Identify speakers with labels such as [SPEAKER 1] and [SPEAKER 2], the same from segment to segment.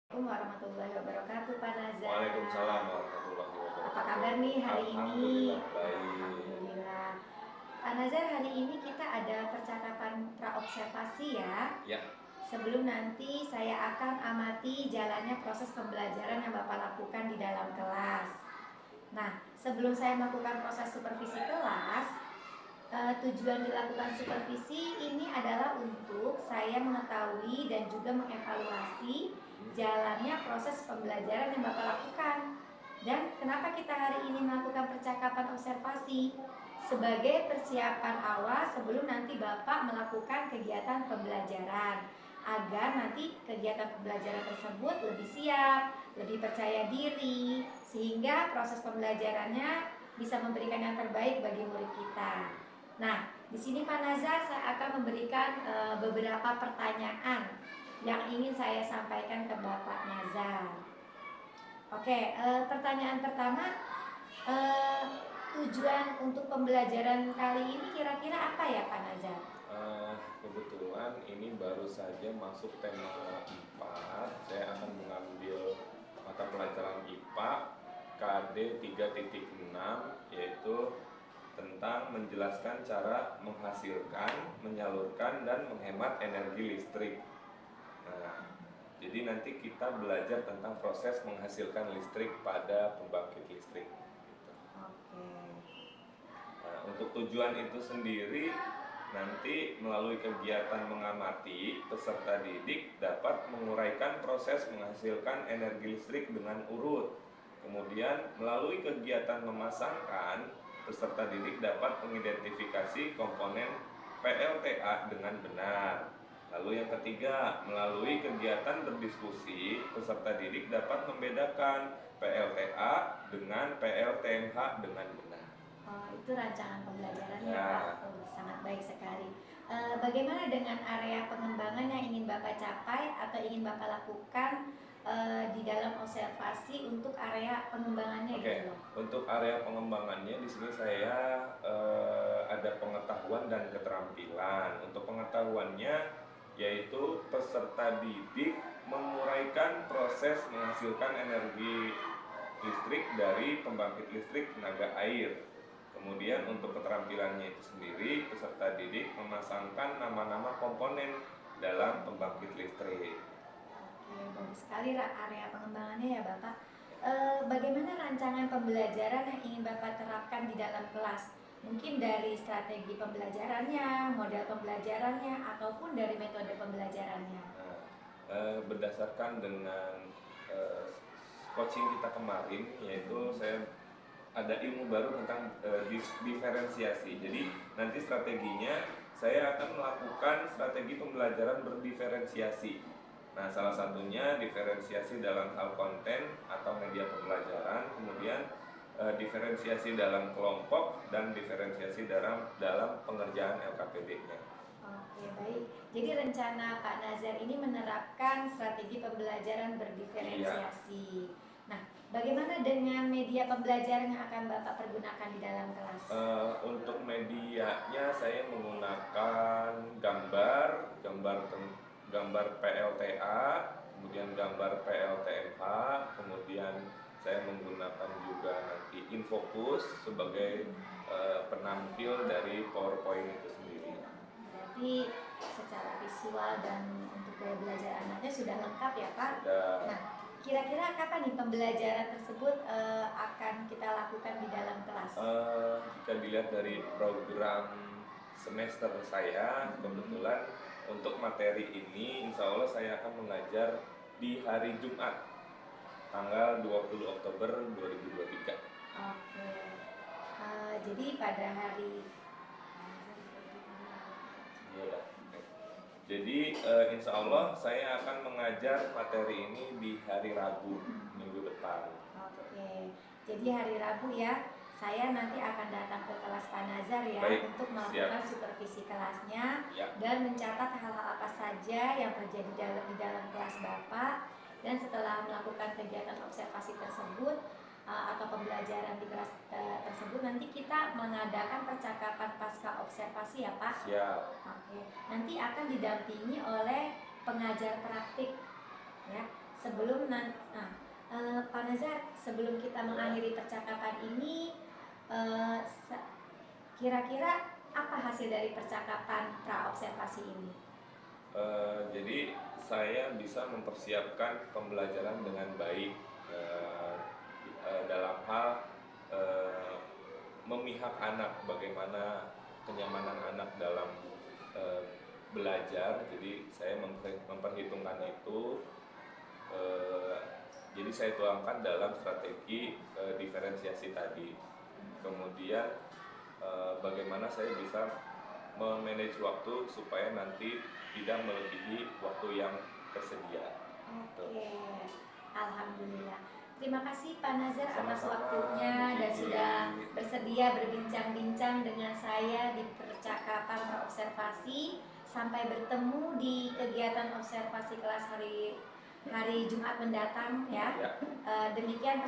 [SPEAKER 1] Assalamualaikum warahmatullahi wabarakatuh, Pak Nazar.
[SPEAKER 2] Waalaikumsalam warahmatullahi wabarakatuh.
[SPEAKER 1] Apa kabar nih hari ini?
[SPEAKER 2] Alhamdulillah baik.
[SPEAKER 1] Alhamdulillah. Pak Nazar, hari ini kita ada percakapan praobservasi ya.
[SPEAKER 2] Ya.
[SPEAKER 1] Sebelum nanti saya akan amati jalannya proses pembelajaran yang Bapak lakukan di dalam kelas. Nah, sebelum saya melakukan proses supervisi kelas, tujuan dilakukan supervisi ini adalah untuk saya mengetahui dan juga mengevaluasi jalannya proses pembelajaran yang Bapak lakukan. Dan kenapa kita hari ini melakukan percakapan observasi? Sebagai persiapan awal sebelum nanti Bapak melakukan kegiatan pembelajaran, agar nanti kegiatan pembelajaran tersebut lebih siap, lebih percaya diri, sehingga proses pembelajarannya bisa memberikan yang terbaik bagi murid kita. Nah, di sini Pak Nazar saya akan memberikan beberapa pertanyaan yang ingin saya sampaikan ke Bapak Nazar. Oke, pertanyaan pertama, tujuan untuk pembelajaran kali ini kira-kira apa ya Pak Nazar?
[SPEAKER 2] Kebetulan ini baru saja masuk tema 4. Saya akan mengambil mata pelajaran IPA KD 3.6, yaitu tentang menjelaskan cara menghasilkan, menyalurkan, dan menghemat energi listrik. Nah, jadi nanti kita belajar tentang proses menghasilkan listrik pada pembangkit listrik.
[SPEAKER 1] Oke.
[SPEAKER 2] Nah, untuk tujuan itu sendiri, nanti melalui kegiatan mengamati, peserta didik dapat menguraikan proses menghasilkan energi listrik dengan urut. Kemudian melalui kegiatan memasangkan, peserta didik dapat mengidentifikasi komponen PLTA dengan benar. Lalu yang ketiga, melalui kegiatan berdiskusi, peserta didik dapat membedakan PLTA dengan PLTMH dengan benar.
[SPEAKER 1] Itu rancangan pembelajarannya
[SPEAKER 2] Ya.
[SPEAKER 1] Pak. Sangat baik sekali. Bagaimana dengan area pengembangan yang ingin Bapak capai atau ingin Bapak lakukan di dalam observasi untuk area pengembangannya?
[SPEAKER 2] Oke.
[SPEAKER 1] Gitu loh.
[SPEAKER 2] Untuk area pengembangannya di sini saya ada pengetahuan dan keterampilan. Untuk pengetahuannya yaitu peserta didik menguraikan proses menghasilkan energi listrik dari pembangkit listrik tenaga air. Kemudian untuk keterampilannya itu sendiri, peserta didik memasangkan nama-nama komponen dalam pembangkit listrik.
[SPEAKER 1] Oke, bagus sekali area pengembangannya ya Bapak. Bagaimana rancangan pembelajaran yang ingin Bapak terapkan di dalam kelas? Mungkin dari strategi pembelajarannya, model pembelajarannya, ataupun dari metode pembelajarannya.
[SPEAKER 2] Berdasarkan dengan coaching kita kemarin, yaitu saya ada ilmu baru tentang diferensiasi. Jadi nanti strateginya saya akan melakukan strategi pembelajaran berdiferensiasi. Nah, salah satunya diferensiasi dalam hal konten atau media pembelajaran, kemudian diferensiasi dalam kelompok, dan diferensiasi dalam pengerjaan LKPD-nya.
[SPEAKER 1] Oke, baik. Jadi rencana Pak Nazar ini menerapkan strategi pembelajaran berdiferensiasi. Iya. Nah, bagaimana dengan media pembelajaran yang akan Bapak pergunakan di dalam kelas?
[SPEAKER 2] Untuk medianya saya menggunakan gambar PLTA, kemudian gambar PLTMH, kemudian saya menggunakan juga nanti Infocus sebagai penampil dari PowerPoint itu sendiri.
[SPEAKER 1] Berarti secara visual dan untuk gaya belajar anaknya sudah lengkap ya Pak?
[SPEAKER 2] Sudah.
[SPEAKER 1] Nah, kira-kira kapan nih pembelajaran tersebut akan kita lakukan di dalam kelas?
[SPEAKER 2] Jika dilihat dari program semester saya, kebetulan untuk materi ini insya Allah saya akan mengajar di hari Jumat tanggal 20 Oktober 2023.
[SPEAKER 1] Oke. Jadi pada hari
[SPEAKER 2] Jadi insya Allah saya akan mengajar materi ini di hari Rabu minggu depan.
[SPEAKER 1] Oke. Jadi hari Rabu ya, saya nanti akan datang ke kelas Pak Nazar ya.
[SPEAKER 2] Baik,
[SPEAKER 1] untuk melakukan
[SPEAKER 2] siap.
[SPEAKER 1] supervisi kelasnya
[SPEAKER 2] Ya.
[SPEAKER 1] dan mencatat hal-hal apa saja yang terjadi di dalam kelas Bapak. Dan setelah melakukan kegiatan observasi tersebut atau pembelajaran di kelas tersebut, nanti kita mengadakan percakapan pasca observasi ya Pak.
[SPEAKER 2] Siap.
[SPEAKER 1] Oke. Nanti akan didampingi oleh pengajar praktik ya. sebelum Pak Nazar, sebelum kita mengakhiri percakapan ini, eh, sa- kira-kira apa hasil dari percakapan praobservasi ini?
[SPEAKER 2] Jadi saya bisa mempersiapkan pembelajaran dengan baik eh, dalam hal eh, memihak anak, bagaimana kenyamanan anak dalam eh, belajar. Jadi saya memperhitungkan itu. eh, jadi saya tuangkan dalam strategi diferensiasi tadi. Kemudian bagaimana saya bisa memanage waktu supaya nanti tidak melebihi waktu yang tersedia.
[SPEAKER 1] Oke, alhamdulillah. Terima kasih Pak Nazar atas
[SPEAKER 2] Sama-sama,
[SPEAKER 1] waktunya
[SPEAKER 2] Bu
[SPEAKER 1] dan
[SPEAKER 2] Kiki.
[SPEAKER 1] sudah bersedia berbincang-bincang dengan saya di percakapan observasi. Sampai bertemu di kegiatan observasi kelas hari Jumat mendatang ya.
[SPEAKER 2] Ya.
[SPEAKER 1] Demikian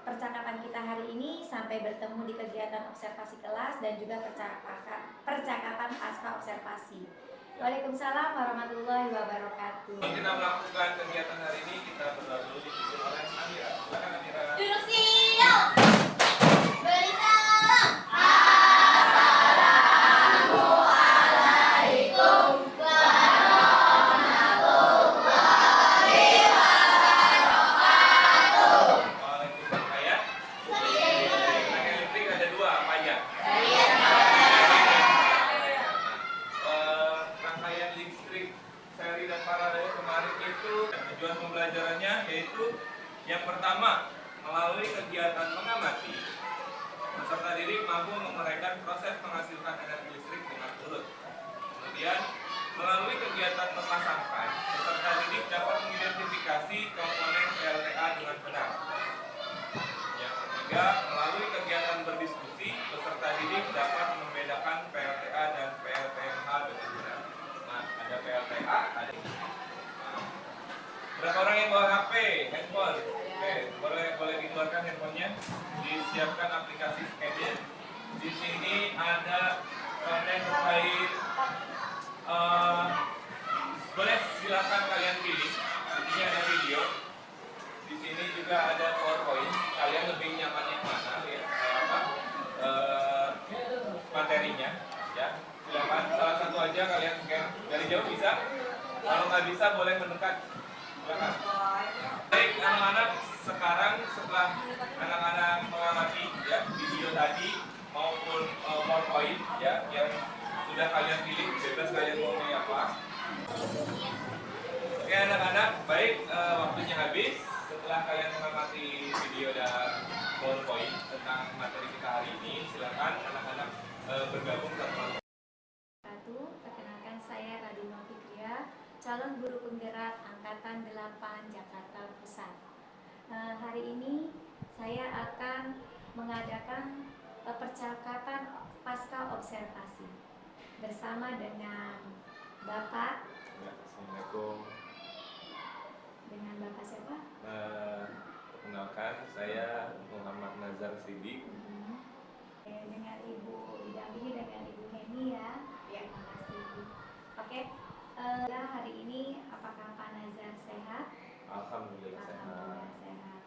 [SPEAKER 1] percakapan kita hari ini. Sampai bertemu di kegiatan observasi kelas dan juga percakapan pasca observasi. Waalaikumsalam warahmatullahi wabarakatuh.
[SPEAKER 2] Sebelum kita melakukan kegiatan hari ini, kita berdoa dulu dipimpin oleh Amira. Silakan Amira.
[SPEAKER 3] Duduk siap. Beri salam.
[SPEAKER 2] Waalaikumsalam. Ayat. Rangkaian listrik ada dua, apa aja? Rangkaian listrik seri dan paralel kemarin itu tujuan pembelajarannya yaitu yang pertama, melalui kegiatan mengamati, peserta didik mampu menguraikan proses menghasilkan energi listrik dengan urut. Kemudian, melalui kegiatan memasangkan, peserta didik dapat mengidentifikasi komponen PLTA dengan benar. Yang ketiga, melalui kegiatan berdiskusi, peserta didik dapat membedakan PLTA dan PLTMH dengan benar. Nah, ada PLTA, ada. Berapa orang yang bawa HP, handphone? Oke, boleh dikeluarkan handphonenya. Disiapkan aplikasi schedule. Di sini ada konten terkait. Boleh silakan kalian pilih. Di sini ada video. Di sini juga ada PowerPoint. Kalian lebih nyaman yang mana ya? Materinya, ya. Silakan salah satu aja kalian scan. Dari jauh bisa. Kalau nggak bisa boleh mendekat. Silakan. Baik anak-anak, sekarang setelah anak-anak mengamati ya video tadi maupun PowerPoint ya yang sudah kalian pilih, bebas kalian mau pilih apa. Oke anak-anak, baik waktunya habis. Setelah kalian mengamati video dan PowerPoint tentang materi kita hari ini, silakan anak-anak bergabung ke kelompok.
[SPEAKER 1] Perkenalkan saya Radino Fikria, calon guru penggerak Angkatan 8 Jakarta Pusat. Hari ini saya akan mengadakan percakapan pasca observasi bersama dengan Bapak.
[SPEAKER 2] Ya, Assalamualaikum.
[SPEAKER 1] Dengan Bapak siapa?
[SPEAKER 2] Perkenalkan, saya Muhammad Nazar Sidik.
[SPEAKER 1] Dengan Ibu, didampingi dengan Ibu Heni ya. Terima kasih Ibu. Oke, hari ini apakah Pak Nazar sehat?
[SPEAKER 2] Alhamdulillah sehat.
[SPEAKER 1] Alhamdulillah sehat.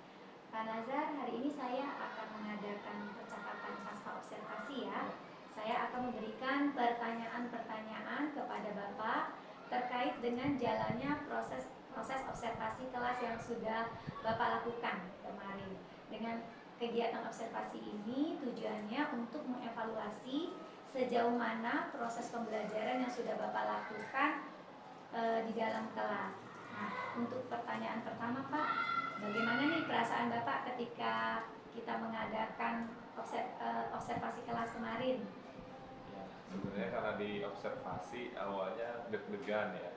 [SPEAKER 1] Pak Nazar, hari ini saya akan mengadakan percakapan pasca observasi ya. Saya akan memberikan pertanyaan-pertanyaan kepada Bapak terkait dengan jalannya proses observasi kelas yang sudah Bapak lakukan kemarin. Dengan kegiatan observasi ini tujuannya untuk mengevaluasi sejauh mana proses pembelajaran yang sudah Bapak lakukan di dalam kelas. Nah, untuk pertanyaan pertama Pak, bagaimana nih perasaan Bapak ketika kita mengadakan observasi kelas kemarin?
[SPEAKER 2] Ya, sebenarnya karena di observasi awalnya deg-degan ya.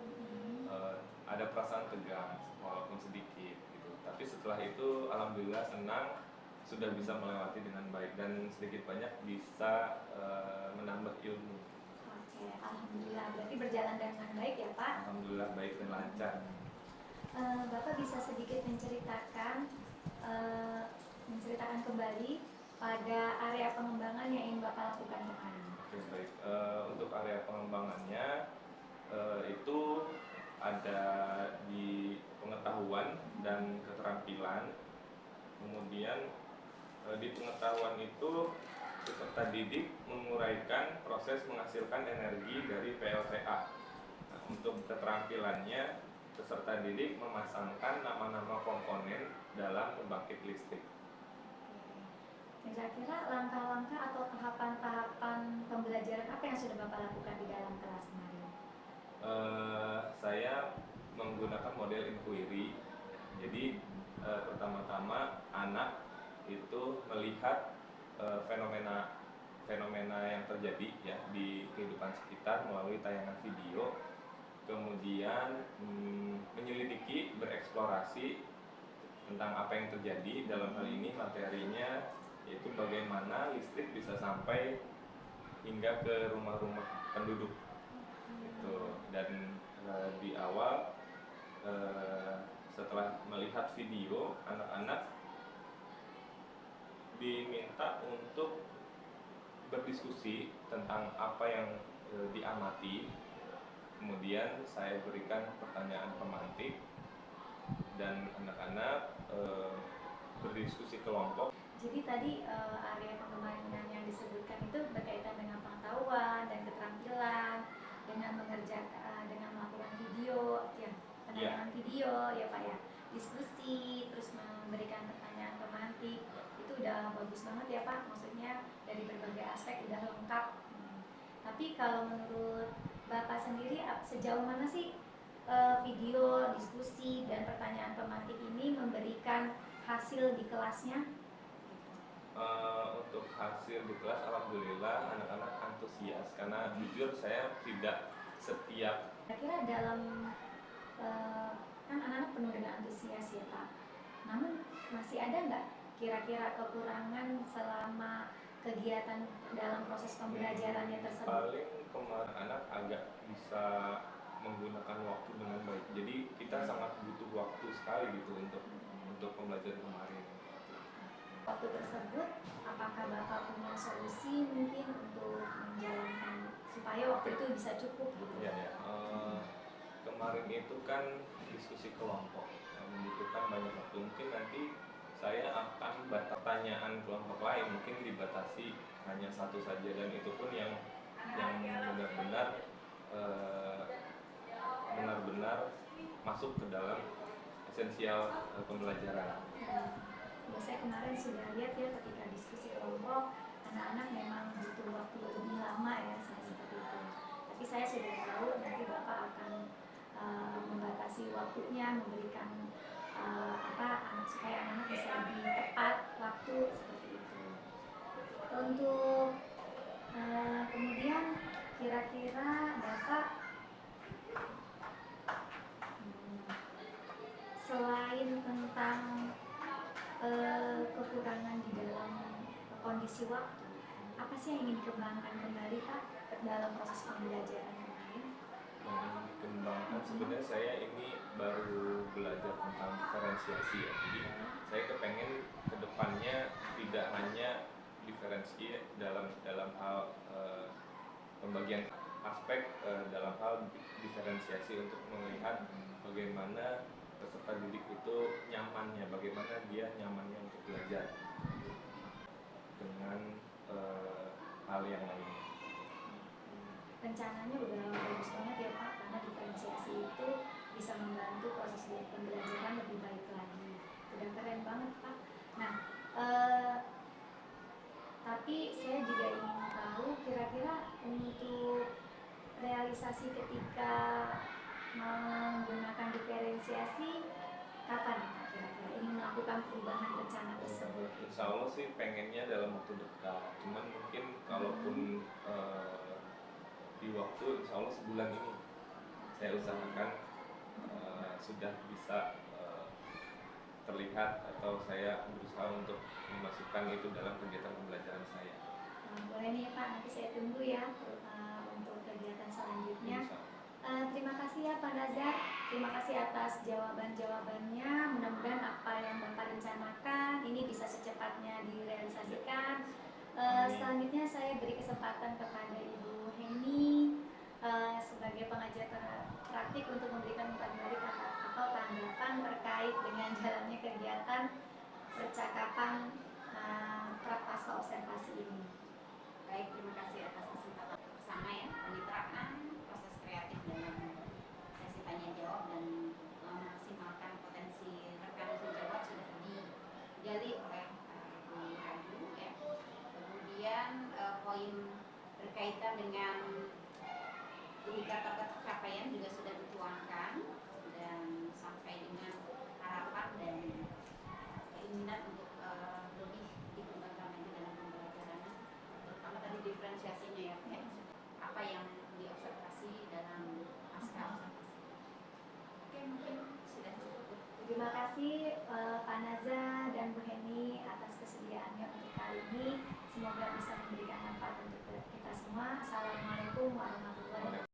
[SPEAKER 2] Ada perasaan tegang walaupun sedikit gitu. Tapi setelah itu alhamdulillah senang sudah bisa melewati dengan baik dan sedikit banyak bisa menambah ilmu.
[SPEAKER 1] Oke, alhamdulillah. Berarti berjalan dengan baik ya Pak?
[SPEAKER 2] Alhamdulillah baik dan lancar.
[SPEAKER 1] Bapak bisa sedikit menceritakan kembali pada area pengembangan yang ingin Bapak lakukan kemarin.
[SPEAKER 2] Oke, baik. Untuk area pengembangannya itu ada di pengetahuan dan keterampilan. Kemudian di pengetahuan itu peserta didik menguraikan proses menghasilkan energi dari PLTA. Nah, untuk keterampilannya, peserta didik memasangkan nama-nama komponen dalam pembangkit listrik.
[SPEAKER 1] Kira-kira langkah-langkah atau tahapan-tahapan pembelajaran apa yang sudah Bapak lakukan di dalam kelas kemarin?
[SPEAKER 2] Saya menggunakan model inquiry. Jadi pertama-tama anak itu melihat fenomena yang terjadi ya di kehidupan sekitar melalui tayangan video, kemudian menyelidiki, bereksplorasi tentang apa yang terjadi. Dalam hal ini materinya yaitu bagaimana listrik bisa sampai hingga ke rumah-rumah penduduk gitu. Dan di awal setelah melihat video, anak-anak diminta untuk berdiskusi tentang apa yang diamati. Kemudian saya berikan pertanyaan pemantik dan anak-anak berdiskusi kelompok.
[SPEAKER 1] Jadi tadi area pengembangan yang disebutkan itu berkaitan dengan pengetahuan dan keterampilan, dengan mengerjakan, dengan melakukan video, ya penayangan video, ya Pak ya, diskusi, terus memberikan pertanyaan pemantik, itu udah bagus banget ya Pak. Maksudnya dari berbagai aspek udah lengkap. Tapi kalau menurut Bapak sendiri, sejauh mana sih video, diskusi, dan pertanyaan pemantik ini memberikan hasil di kelasnya?
[SPEAKER 2] Untuk hasil di kelas, alhamdulillah anak-anak antusias karena jujur saya tidak setiap.
[SPEAKER 1] Kira-kira dalam kan anak-anak penuh dengan antusias ya Pak. Namun masih ada nggak kira-kira kekurangan selama kegiatan dalam proses pembelajarannya tersebut?
[SPEAKER 2] Paling kemarin anak agak bisa menggunakan waktu dengan baik. Jadi kita sangat butuh waktu sekali gitu untuk pembelajaran kemarin.
[SPEAKER 1] Waktu tersebut, apakah Bapak punya solusi mungkin untuk menjalankan supaya waktu itu bisa cukup gitu?
[SPEAKER 2] Ya. Kemarin itu kan diskusi kelompok, membutuhkan banyak waktu. Mungkin nanti saya akan pertanyaan kelompok lain mungkin dibatasi hanya satu saja, dan itu pun yang benar-benar masuk ke dalam esensial pembelajaran.
[SPEAKER 1] Saya kemarin sudah lihat ya ketika diskusi kelompok, anak-anak memang butuh waktu lebih lama ya seperti itu. Tapi saya sudah tahu nanti Bapak akan membatasi waktunya, memberikan supaya anak-anak bisa lebih tepat waktu seperti itu. Untuk kemudian kira-kira Bapak selain tentang kekurangan di dalam kondisi waktu, apa sih yang ingin dikembangkan kembali Pak dalam proses pembelajaran kemarin?
[SPEAKER 2] Yang dikembangkan sebenarnya saya ini baru belajar tentang diferensiasi ya. Jadi saya kepengen kedepannya tidak hanya diferensi dalam hal pembagian aspek, dalam hal diferensiasi untuk melihat bagaimana peserta didik itu nyamannya, bagaimana dia nyamannya untuk belajar dengan hal yang lainnya.
[SPEAKER 1] Rencananya udah bagus banget ya Pak, karena diferensiasi itu bisa membantu proses pembelajaran lebih baik lagi. Udah keren banget Pak. Nah, tapi saya juga ingin tahu kira-kira untuk realisasi ketika menggunakan diferensiasi kapan ya Pak kira-kira ingin melakukan perubahan rencana tersebut?
[SPEAKER 2] Insya Allah sih pengennya dalam waktu dekat, cuman mungkin kalaupun di waktu insya Allah sebulan ini saya usahakan sudah bisa terlihat, atau saya berusaha untuk memasukkan itu dalam kegiatan pembelajaran saya.
[SPEAKER 1] Boleh nih Pak, nanti saya tunggu ya untuk kegiatan selanjutnya. Terima kasih ya Pak Nazar, terima kasih atas jawaban-jawabannya. Mudah-mudahan apa yang Bapak rencanakan ini bisa secepatnya direalisasikan. Selanjutnya saya beri kesempatan kepada Ibu Heni sebagai pengajar praktik untuk memberikan umpan balik atau tanggapan percakapan pasca observasi ini.
[SPEAKER 4] Baik, terima kasih atas kesempatan bersama ya, kemitraan proses kreatif dalam sesi tanya jawab dan memaksimalkan potensi rekan sejawat sudah digali oleh Bu Ayu ya. Kemudian poin berkaitan dengan indikator pencapaian juga sudah dituangkan dan sampai dengan harapan dan keinginan untuk lebih dikembangkan lagi dalam pembelajaran, terutama tadi diferensiasinya ya, apa yang diobservasi dalam pasca observasi. Oke, mungkin sudah cukup.
[SPEAKER 1] Terima kasih Pak Naza dan Bu Heni atas kesediaannya untuk kali ini. Semoga bisa memberikan manfaat untuk kita semua. Assalamualaikum warahmatullahi wabarakatuh.